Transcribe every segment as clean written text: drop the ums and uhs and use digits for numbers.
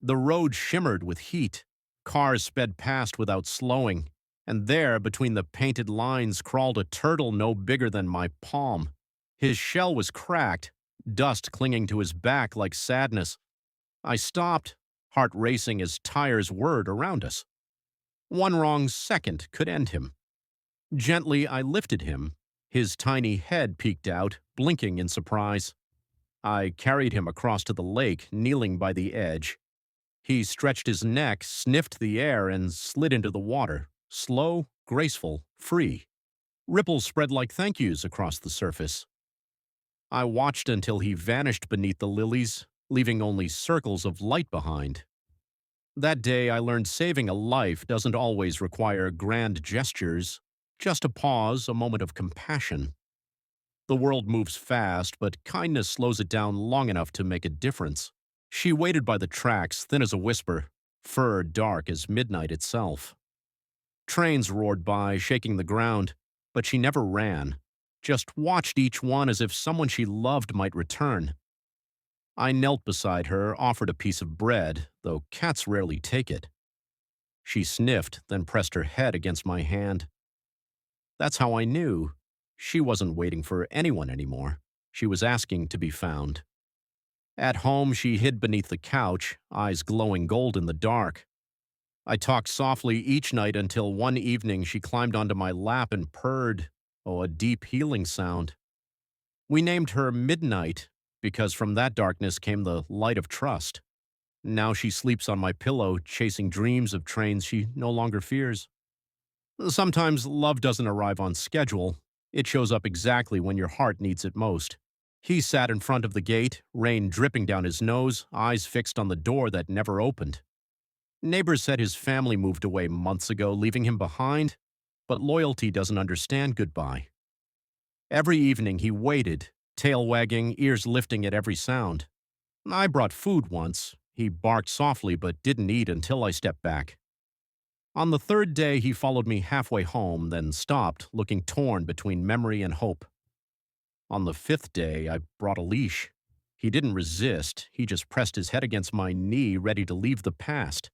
The road shimmered with heat. Cars sped past without slowing, and there, between the painted lines, crawled a turtle no bigger than my palm. His shell was cracked, dust clinging to his back like sadness. I stopped, heart racing as tires whirred around us. One wrong second could end him. Gently, I lifted him. His tiny head peeked out, blinking in surprise. I carried him across to the lake, kneeling by the edge. He stretched his neck, sniffed the air, and slid into the water, slow, graceful, free. Ripples spread like thank yous across the surface. I watched until he vanished beneath the lilies, leaving only circles of light behind. That day I learned saving a life doesn't always require grand gestures, just a pause, a moment of compassion. The world moves fast, but kindness slows it down long enough to make a difference. She waited by the tracks, thin as a whisper, fur dark as midnight itself. Trains roared by, shaking the ground, but she never ran, just watched each one as if someone she loved might return. I knelt beside her, offered a piece of bread, though cats rarely take it. She sniffed, then pressed her head against my hand. That's how I knew. She wasn't waiting for anyone anymore. She was asking to be found. At home, she hid beneath the couch, eyes glowing gold in the dark. I talked softly each night until one evening she climbed onto my lap and purred, oh, a deep healing sound. We named her Midnight because from that darkness came the light of trust. Now she sleeps on my pillow, chasing dreams of trains she no longer fears. Sometimes love doesn't arrive on schedule. It shows up exactly when your heart needs it most. He sat in front of the gate, rain dripping down his nose, eyes fixed on the door that never opened. Neighbors said his family moved away months ago, leaving him behind, but loyalty doesn't understand goodbye. Every evening he waited, tail wagging, ears lifting at every sound. I brought food once. He barked softly but didn't eat until I stepped back. On the third day, he followed me halfway home, then stopped, looking torn between memory and hope. On the fifth day, I brought a leash. He didn't resist. He just pressed his head against my knee, ready to leave the past.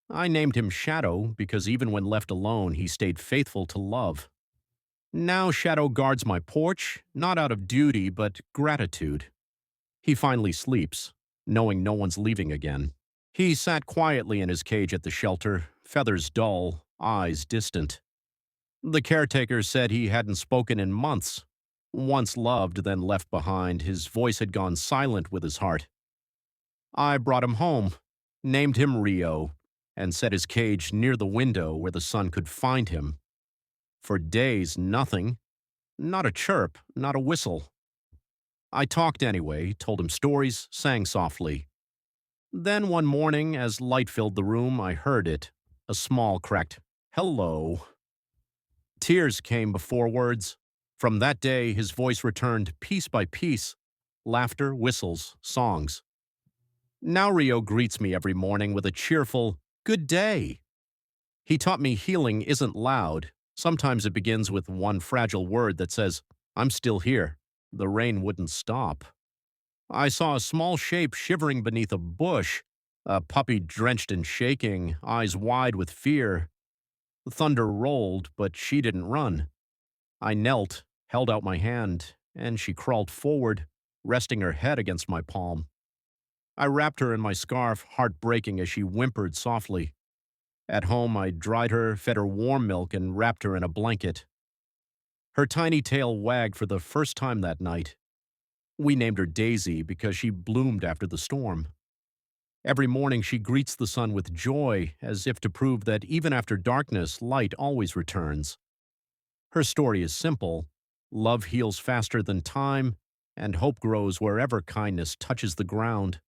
I named him Shadow because even when left alone, he stayed faithful to love. Now Shadow guards my porch, not out of duty, but gratitude. He finally sleeps, knowing no one's leaving again. He sat quietly in his cage at the shelter, feathers dull, eyes distant. The caretaker said he hadn't spoken in months. Once loved, then left behind, his voice had gone silent with his heart. I brought him home, named him Rio, and set his cage near the window where the sun could find him. For days, nothing. Not a chirp, not a whistle. I talked anyway, told him stories, sang softly. Then one morning, as light filled the room, I heard it, a small cracked hello. Tears came before words. From that day, his voice returned piece by piece, laughter, whistles, songs. Now Rio greets me every morning with a cheerful, "Good day." He taught me healing isn't loud. Sometimes it begins with one fragile word that says, "I'm still here." The rain wouldn't stop. I saw a small shape shivering beneath a bush, a puppy drenched and shaking, eyes wide with fear. The thunder rolled, but she didn't run. I knelt, held out my hand, and she crawled forward, resting her head against my palm. I wrapped her in my scarf, heart breaking as she whimpered softly. At home, I dried her, fed her warm milk, and wrapped her in a blanket. Her tiny tail wagged for the first time that night. We named her Daisy because she bloomed after the storm. Every morning she greets the sun with joy, as if to prove that even after darkness, light always returns. Her story is simple. Love heals faster than time, and hope grows wherever kindness touches the ground.